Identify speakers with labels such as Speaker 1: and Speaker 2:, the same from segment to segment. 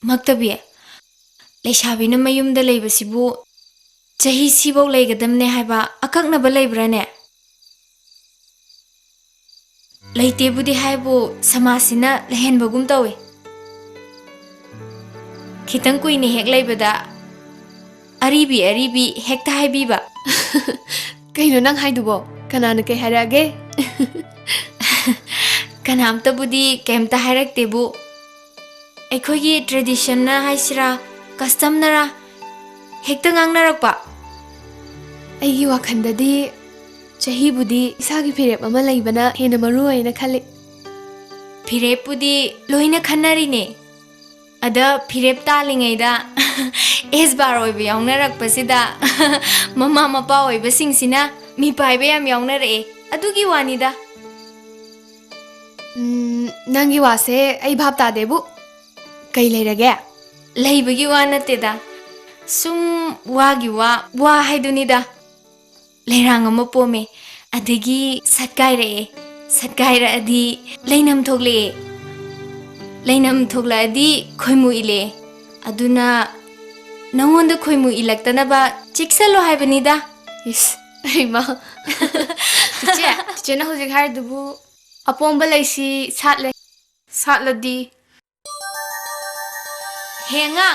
Speaker 1: ꯃꯛꯇꯕꯤ ꯂꯩꯁꯥꯕꯤꯅ ꯃꯌꯨꯝꯗ ꯂꯩꯕꯁꯤꯕꯨ ꯆꯍꯤ ꯁꯤꯕꯧ ꯂꯩꯒꯗꯝꯅꯦ ꯍꯥꯏꯕ ꯑꯀꯛꯅꯕ ꯂꯩꯕ꯭ꯔꯥꯅꯦ? ꯂꯩꯇꯦꯕꯨꯗꯤ ꯍꯥꯏꯕꯨ ꯁꯃꯥꯖꯁꯤꯅ ꯂꯩꯍꯟꯕꯒꯨꯝ ꯇꯧꯏ꯫ खितंग कुइने हेक लेबदा अरीबी हेक्ता हाइबीबा
Speaker 2: कहिनो नंग हाइदुबो कनाना कई हाइरागे
Speaker 1: कनामतबुदी केमता हाइरक्तेबु अखोइगी ट्रेडिशन ना हाइसिरा कस्टम नरा हेक्ता ngangnarakpa
Speaker 2: अइगी वाखंददी चहीबुदी इसागी फिरेप अमा लैबना हेना मरु होइना खले।
Speaker 1: फिरेपुदी लोइना खन्नरिने अदा फिरेप तालिङैदा एस बार ओइबे याउनरक्पसिदा ममा मपा ओइबसिंगसिना मी पाइबे याम याउनरए अदुगी वानिदा।
Speaker 2: नंगी वासे अइ भाब तादेबु कई लेरगे
Speaker 1: लैबगी वा नतेदा सुम वागी वा हाइदुनिदा लेरांग अमा पोमे अदगी सत्काइरे अदी लैनम थोगले लैनम थोगलादी खोइमु इले अदुना नंगोंद खोइमु इलक्तनबा चिक्सलो हाइबनिदा।
Speaker 2: इस अइमा चे ना हुजिक हाइदुबु अपोंबा लैसी सातलदी
Speaker 1: हेंगा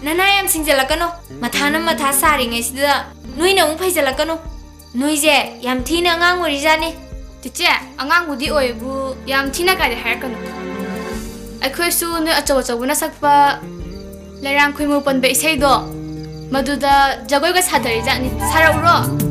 Speaker 1: ननायाम सिंजलकनो मथाना मथा सारिङैसिदा नुइना उं फैजलकनो नुइजे याम थीना अंगांग ओरिजाने।
Speaker 2: चिचे अंगांगबुदी ओइबु याम थीना कादे हाइरकनो अखोइसु नु अचौबुना सकपा लेरांग खुइमु पनबे इसैदो मदुदा जगोइगा सादरी जानी साराउरो।